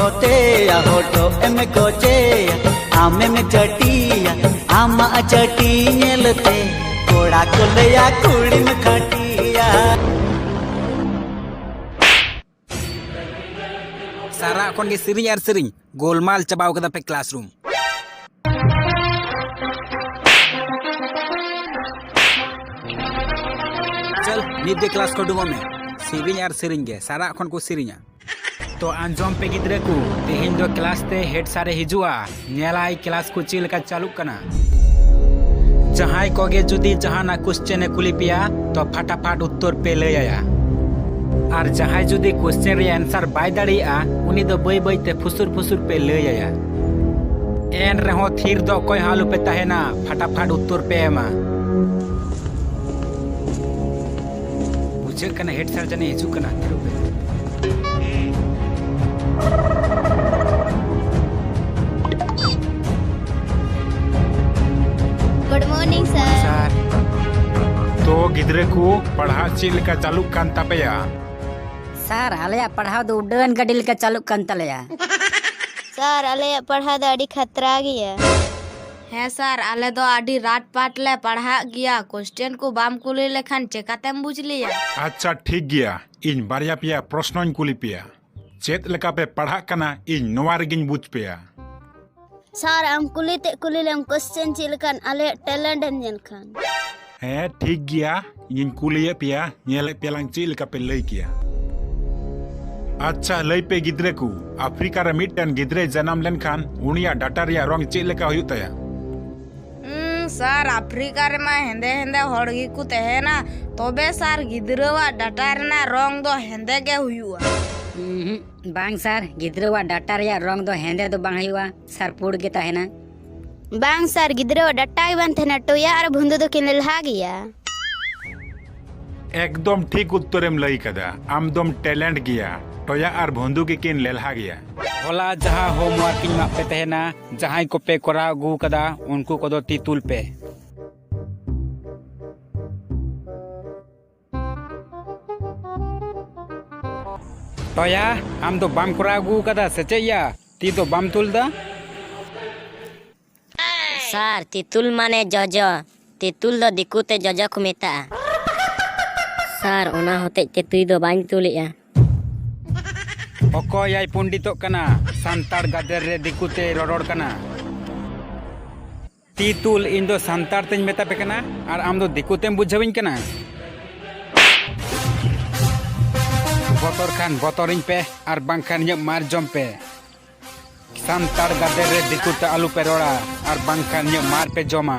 होतेया होठो M कोचेया आमे में चटिया आमा चटी नेलते कोड़ा को लेया कुड़ी में खटिया सारा कौन के सिरिंग यार सिरिंग गोलमाल चबाव कदा पे क्लासरूम चल नित दे क्लास को डुगो में सिरिंग यार सिरिंग के सारा कौन को सिरिंगा तो आंजोम पे गिद्रे को तेहिन दो क्लास ते हेड सारे हिजुआ नेलाई क्लास को चिल का चालू कना जहां कोगे जुदी जहाना क्वेश्चन कुली पिया तो फटाफट उत्तर पे ले आया और जहां जुदी क्वेश्चन रे आंसर बाय दाड़िया उनी दो बई बई ते फुसुर फुसुर पे ले आया एन रहो थीर दो कोई हालू पे तहेना फटाफट उत्तर पे एमा बुझे कना हेड सर जने हिजू कना तेरो पे गुड मॉर्निंग सर तो गिद्रे को पढ़ा चिल का चालू कान तपया सर आले पढ़ाओ दो उड्डयन गडिल का चालू कान तलया सर आले पढ़ा दो अड़ी खतरा गया है सर आले दो अड़ी रात पाट ले पढ़ा गया क्वेश्चन को बाम कुली लेखन चेकातेम बुझ लिया अच्छा ठीक गया इन बारिया पिया प्रश्न कुली पिया चेत लेका पे पढ़ा कना इन नोवा रेगिन बुझ पिया सर हम कुली लेम क्वेश्चन चिलकन आले टैलेंट एंजन खान है ठीक गया इन कुलिए पिया नेले पेलांग चिल का पे लई किया अच्छा लई पे गिद्रे को अफ्रीका रे मिटन गिद्रे जन्म लेन खान उनिया डाटा रिया रंग चिल लेका हुई तया सर अफ्रीका रे मा हेंदे हेंदे हड़गी को तहेना तबे सर गिद्रवा डाटा रेना रंग दो हेंदे के हुआ बांग सर गिद्रवा डाटा रिया रंग दो हेंदे दो बांग हुआ सर पुड़ के तहेना बांग सर गिद्रवा डाटा ही बन थेना टोया और भुंदु दो किन लहा गया एकदम ठीक उत्तरम लई कदा आमदम टैलेंट गया टोया और भोंदू के किन लेलहा गया होला जहां होमवर्क इन पे तहेना जहां को पे करा गु कदा उनको को दो तितुल पे टोया हम तो बाम करा गु कदा सचैया ती तो बाम तुल दा सर तितुल माने जजो तितुल दो दिकुते जजो को मेता सर ओना होते ते तुई दो बांग तुलिया ᱚᱠᱚᱭ ᱟᱭ ᱯᱚᱱᱰᱤᱛᱚᱜ ᱠᱟᱱᱟ ᱥᱟᱱᱛᱟᱲ ᱜᱟᱫᱮᱞ ᱨᱮ ᱫᱤᱠᱩᱛᱮ ᱨᱚᱲ ᱠᱟᱱᱟ ᱛᱤᱛᱩᱞ ᱤᱧ ᱫᱚ ᱥᱟᱱᱛᱟᱲ ᱛᱮᱧ ᱢᱮᱛᱟ ᱯᱮ ᱠᱟᱱᱟ ᱟᱨ ᱟᱢ ᱫᱚ ᱫᱤᱠᱩᱛᱮᱢ ᱵᱩᱡᱷᱟᱹᱣᱤᱧ ᱠᱟᱱᱟ ᱵᱚᱛᱚᱨ ᱠᱷᱟᱱ ᱵᱚᱛᱚᱨᱤᱧ ᱯᱮ ᱟᱨ ᱵᱟᱝᱠᱷᱟᱱ ᱤᱧᱟᱹᱜ ᱢᱟᱨ ᱡᱚᱢ ᱯᱮ ᱥᱟᱱᱛᱟᱲ ᱜᱟᱫᱮᱞ ᱨᱮ ᱫᱤᱠᱩᱛᱮ ᱟᱞᱩ ᱯᱮ ᱨᱚᱲᱟ ᱟᱨ ᱵᱟᱝᱠᱷᱟᱱ ᱤᱧᱟᱹᱜ ᱢᱟᱨ ᱯᱮ ᱡᱚᱢᱟ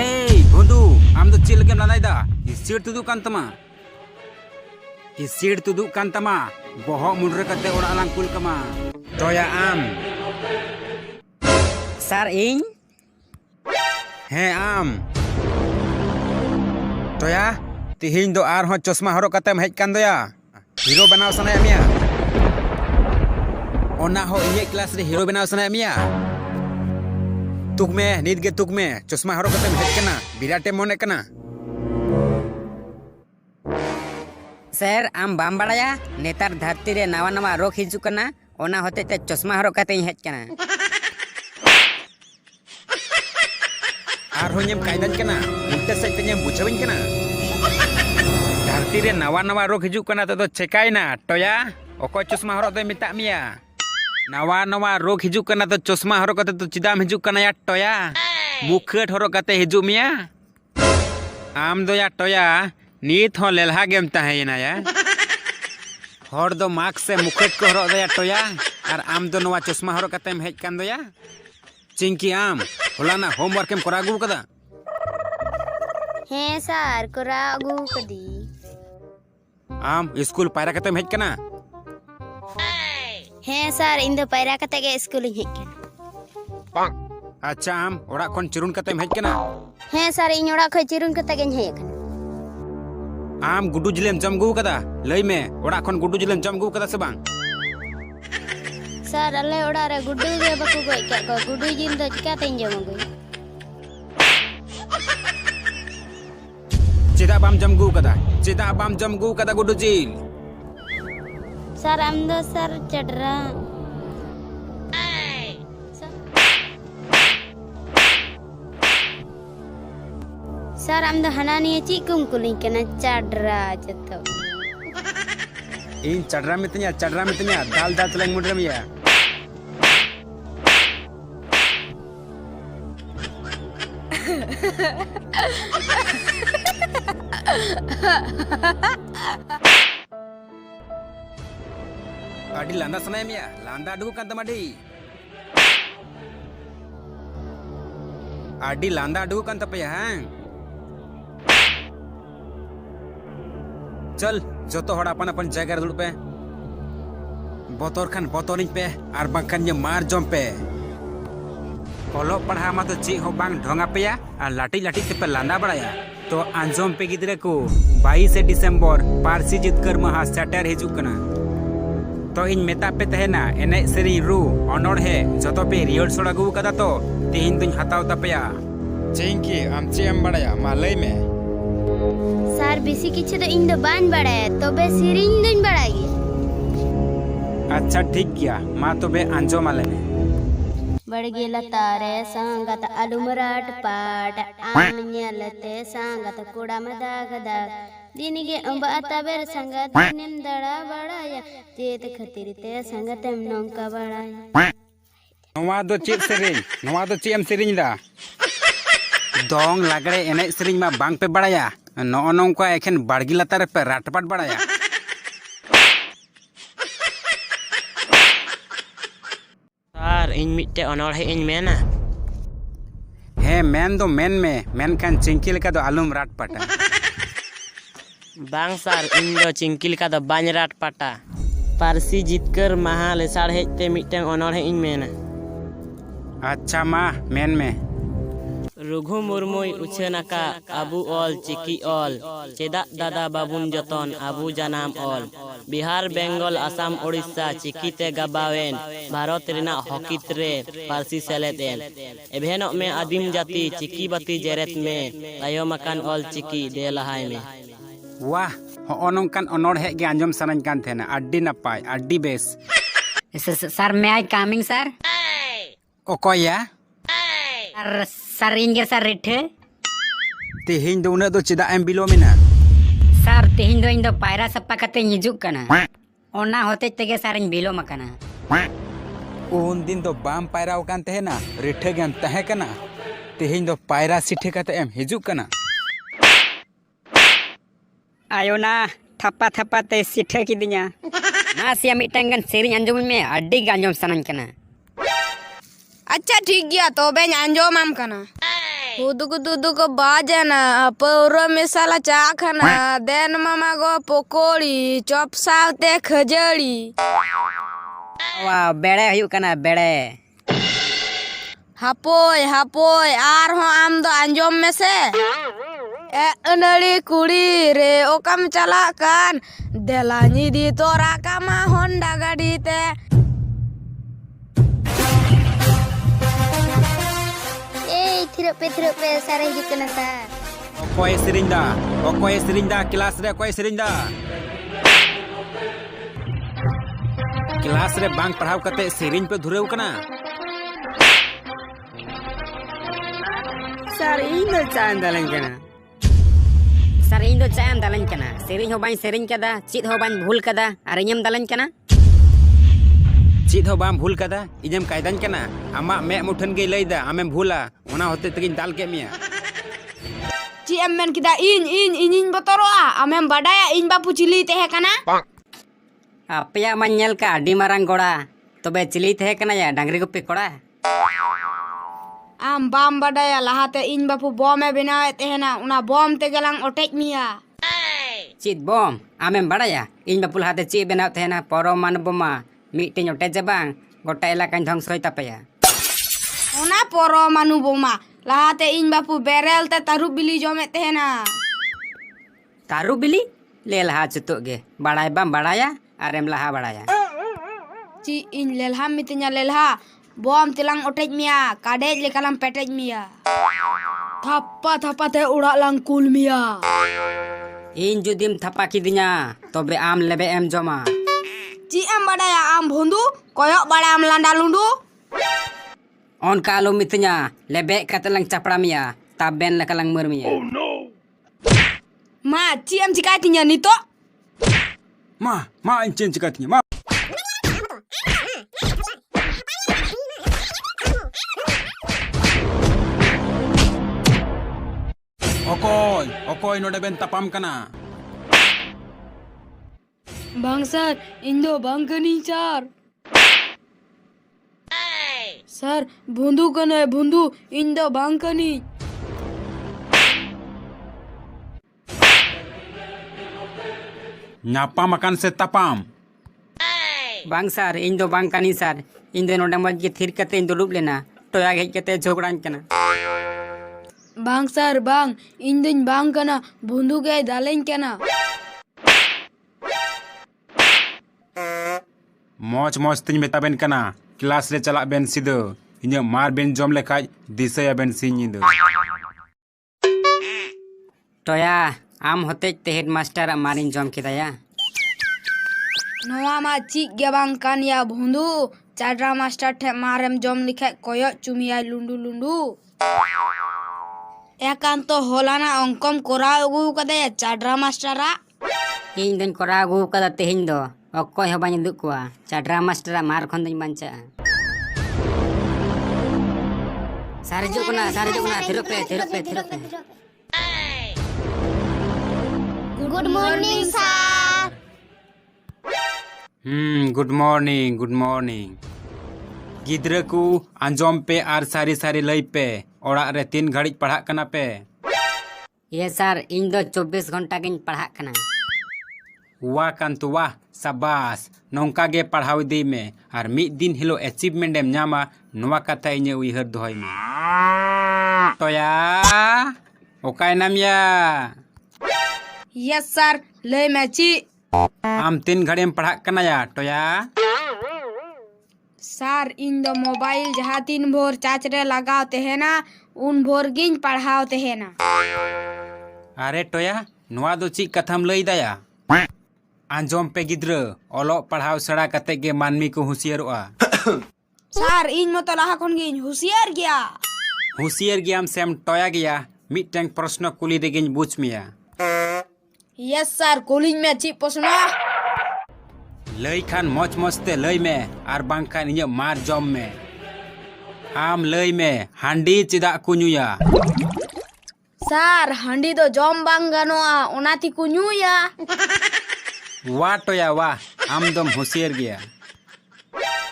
ᱮᱭ ᱵᱚᱱᱫᱷᱩ ᱟᱢ ᱫᱚ ᱪᱮᱫ ᱞᱟᱹᱜᱤᱫ ᱞᱟᱸᱫᱟᱭᱫᱟ ᱥᱤᱴ ᱛᱩᱫᱩᱜ ᱠᱟᱱ ᱛᱟᱢᱟ सीट तुदुक कान तमा बोहक मुंडरे कते ओड़ा लांग कुल कमा टोया आम सर इन हे आम टोया तिहिन दो आर हो चश्मा हरो कतेम हेज कान दोया हीरो बनाव सनाय मिया ओना हो इये क्लास रे हीरो बनाव सनाय मिया तुक में नीत गे तुक में चश्मा हरो कतेम हेज कना बिराटे मोने कना सर आम बाम बड़ाया नेतार धरती रे नवा नवा रोग हिजू कना ओना होते ते चश्मा हरो कते हेज कना आर होñem कायदान कना उल्टे से तेñem बुझाविन कना धरती रे नवा नवा रोग हिजू कना तो चेकायना टोया ओको चश्मा हरो दे मिता मिया नवा नवा रोग हिजू कना तो चश्मा हरो कते तो चिदाम हिजू कना या टोया मुखट हरो कते हिजू मिया आम दो या टोया नीत हो लेलहा गेम तहेना या हर दो मास्क से मुखट को हरो दया टोया और आम दो नवा चश्मा हरो कतेम हेज कान दोया चिंकी आम होलाना होमवर्क एम करा गु कदा हे सर करा गु कदी आम स्कूल पायरा कतेम हेज कना हे सर इन दो पैरा कते के स्कूल हेज कना अच्छा आम ओड़ा खन चिरुन कतेम हेज कना हे सर इन ओड़ा खय चिरुन कते के हेज कना आम गुडू जिलेम जम गु कदा लई में ओड़ा खन गुडू जिलेम जम गु कदा से बांग सर अल्ले ओड़ा रे गुडू जे बकु गय के को गुडू जिल दो चिका तेन जम गई चिदा बाम जम गु कदा गुडू जिल सर आम दो सर चडरा सर आम दो हना निये ची कुम कुलिंग कना चडरा जतो इन चढ़रा मितnya दाल दाल चलें मुद्रा में या Adi landa sana ya, landa aduh kan temadi. Adi landa aduh kan tapi ya, चल जोतो हड़ अपन अपन जगह दुड़ पे बोतोर खान बोतोरिंग पे आर बांखान ये मार जम पे कोलो पढ़ा मा तो ची हो बांग ढोंगा पे या आर लाठी लाठी ते पे लांदा बड़ाया तो आंजोम पे गिदरे को 22 दिसंबर पारसी जितकर महा सेटर हिजुक कना तो इन मेता पे तहना एने सेरी रू ऑनर है जोतो पे रियल सोड़ा गु कदा तो तिहिन तुन हताव तपया चिंकी आम ची एम बड़ाया मा लई में सर बेसी किछु तो इन दो बान बड़ाया तो बे सिरिंग दिन बड़ाई अच्छा ठीक किया माँ तो बे आंजो माले में बढ़ गेला तारे संगत अलुमराट पाट आमन्यलते संगत कुड़ा मदा गदा दिनिगे अंबाता बेर संगत निंदड़ा बड़ाया चेत खतिरते संगत नौका बड़ाया नवा दो चेत सेरिंग नवा दो चेम सेरिंग दा दोंग लागड़े एने सेरिंग मा बांग पे बड़ाया नो नौका एखन बाड़गी लतार पे राटपाट बड़ाया सर इन मिट्टे अनोर है इन मेना हे मेन दो मेन में मेन खान चिंकी लेका दो आलूम राटपाटा बांग सर इन दो चिंकिल का दो बांज राटपाटा पारसी जितकर महा लेसाड़ है ते मिट्टे अनोर है इन मेना अच्छा माँ मेन में रघु मुर्मुई उछेनाका आबू ऑल चिकी ऑल चेदा दादा बाबुन जतन आबू जानाम ऑल बिहार बेंगल आसाम उड़ीसा चिकीते गबावेन भारत रेना हॉकीत रे पारसी सेलेदेन एभेनो में आदिम जाति चिकी बाती जेरेत में तायोमकान ऑल चिकी दे लहाय में वाह हो नौकान अनोर है के आंजम सनन कान थेना अड्डी नपाय अड्डी बेस sir may I coming sir ओकोया सर इंगे सर रेठे तिहिन दो उना दो चिदा एम बिलो मिना सर तेहिन दो इन दो पायरा सप्पा कते हिजुक कना ओना होते तेगे सर इन बिलो मकना उन दिन दो बाम पायरा कान तेना रेठे गेम तहे कना तिहिन दो पायरा सिठे कते एम हिजुक कना आयो ना थप्पा थप्पा ते सिठे किदिया ना सिया मिटंगन सेरिंग अंजम में अड्डी अंजम सनन कना अच्छा ठीक गया तो बे अंजो माम कना दुदु को बाजना पौरो मिसाला चा खाना देन मामा गो पकोड़ी चॉप सावते खजड़ी वाह बेड़े हयु कना बेड़े हापोय हापोय आर हो आम दो अंजोम में से ए अनड़ी कुड़ी रे ओकम चला कान देलानी दी तोरा कामा होंडा गाड़ी ते थिरो पे सारे जितना था ओकोय सिरिंदा क्लास रे ओकोय सिरिंदा क्लास रे बांग पढ़ाव कते सिरिंज पे धुरेव कना सर इन दो चांद दलन कना सर इन दो चांद दलन कना सिरिंज हो बाई सिरिंज कदा चित हो बाई भूल कदा अरे इनम दलन कना चित हो बाम भूल कदा इजम कायदान कना आमा मे मुठन गे लैदा आमेम भूला ओना होते तगिन दाल के मिया ची एमन किदा इन बतरोआ आमेम बडाया इन बापू चिली ते है कना अपया मन्यल का अड्डी मारंग गोड़ा तबे चिली ते है कना या डांगरी गुप्पी कोड़ा आम बाम बडाया लहाते इन बापू बॉमे बनावे ते है ना उना बॉम ते गलांग ओटेक मिया चित बॉम आमेम बडाया इन बापू लहाते ची बनाव ते है ना परमान बोमा मिट्टी ओटे जबांग गोटा इलाकान ध्वंस होय तपया ओना परो मानु बोमा लहाते इन बापू बेरेल ते तारु बिली जमे ते ना तारु बिली ले लहा चुतो गे बड़ाय बम बड़ाया आरेम लहा बड़ाया ची इन लेलहा मितnya लेलहा बॉम तिलांग ओटेज मिया काडेज लेकालाम पेटेज मिया थप्पा ते उड़ा लांग कुल मिया इन जुदिम थप्पा किदिnya तबे आम लेबे एम जमा ची एम बड़ाया आम भोंदू कोयok बड़ा आम Landa लुंडू Onka alu mitinya lebek kata lang capramia taben la kalang mermia. ma ची M चिकाय तिnya nito Ma encen cekatnya, ma. Okoy node ben tapam kana. Bang sir, Indo bang kani sir. Sir, bundu kana hai bundu Indo bang kani. Nyapa makan se tapam. Bang sar indo bang kani sar indo node moj ge thir kate indo duduk lena toya hej kate jogran kana. Bang sir bang Indo bang kana bundu ge dalen kana. Moj tiny metaben kana. Kelas re chalak ben sido. Inya mar ben jom lekaj disaya ben sinyido. Toya am hotej te headmaster amarin jom kidaya. Noa ma cik ge bang kan ya bundu chadra master the marem jom likhai koyok cumiyai lundu. Ekanto holana ongkom kora ugu kadaya chadra mastera. Ing den kora gu kada tehin do okoy ho bany duk kwa chadra master mar khon den bancha. Sarjuk na thiruk pe. Good morning sir. Good morning. Gidra ku anjom pe ar sari lay pe. Orak re 3 ghadik padhak kana pe. Yes sir indo 24 घंटा गिन पढ़ाक kana. Wah kan tu wah sabas. Nongka ge padhaw di me. Ar mid din hilo achievement em nyama noa kata inya uihar dohoy me. Toya okay nam ya. Yes sir, lay me ci. Am 3 घड़िम padhak kana ya toya. Sir in the mobile जहाँ 3 भोर चाचरे लगाते हैं ना उन भोर गिन पढ़ाते हैं ना अरे टोया नोआ दो ची कथम लई दया आंजोम पे गिद्र ओलो पढ़ाव सड़ा कते के मानमी को हुसियरवा सर इन मतो लाहा कोन गिन हुसियार गियाम सेम टोया गया मिटटेंग प्रश्न कुली देगिन बुझ मिया यस सर कुलिंग में ची प्रश्न लई खान मौज ते लई में आर बांखान इnya मार जम में आम लई में हांडी चिदा कुनुया सर हांडी दो जम बांग गनोआ ओनाती कुनुया वा टोया वा आम दम हुसियर गया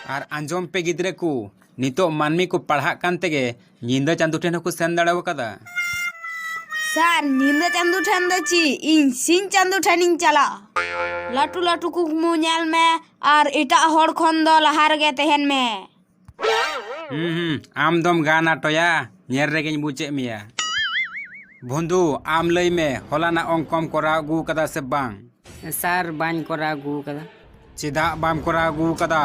आर आंजोम पे गिद्रे को नितो मानमी को पढ़ा कान तेगे निंदा चांदू ठेन को सेन दाड़ाव कदा सर निंदा चांदू ठेन द ची इन सिन चांदू ठेनिंग चला लाटू कुकमु ᱧᱮᱞ में आर एटा हर खन दो लहार गे तेहन में आम दम गाना टोया ñer रेगे बुचे मिया बंधु आम लई में होलाना अंकम कोरा गु कदा से बांग sar ban kora gu kada. चिदा बाम कोरा गु कदा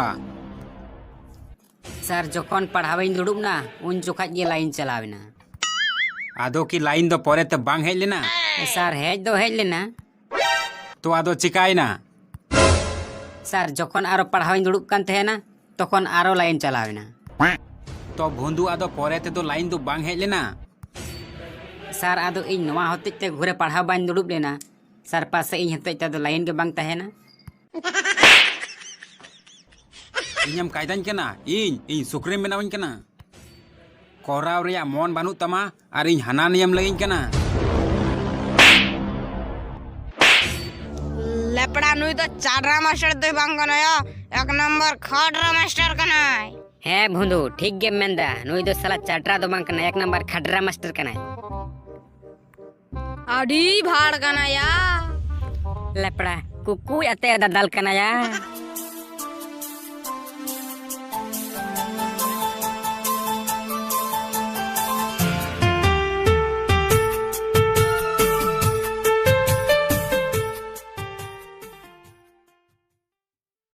Sar jokon पढ़ावे दुड़ुब ना उन जोखा ये लाइन चलावेना आदो की लाइन दो परे ते बांग हेज लेना sar hej do hej lena तो आदो चिकाइना sar jokon aro पढ़ावे दुड़ुब kan tehena tokon aro lain चलावेना तो बंधु आदो परे ते तो लाइन दो बांग हेज लेना sar ado इन नवा होते ते घुरे पढ़ाव बान दुड़ुब लेना sar pase इन होते ते लाइन के बांग tehena इñam कायदान केना इन सुक्रीम बनावन केना कोराव रिया मन बानु तमा आर इन हाना नियम लगिन केना लेपड़ा नुई तो चाडरा मास्टर दे बांग गनया 1 नंबर खडरा मास्टर कनाय हे भुंदु ठीक गे मेंदा नुई दो साला चाटरा दो बांग कना 1 नंबर खडरा मास्टर कना आडी भाड़ कनाया लेपड़ा कुकु अते ददल कना या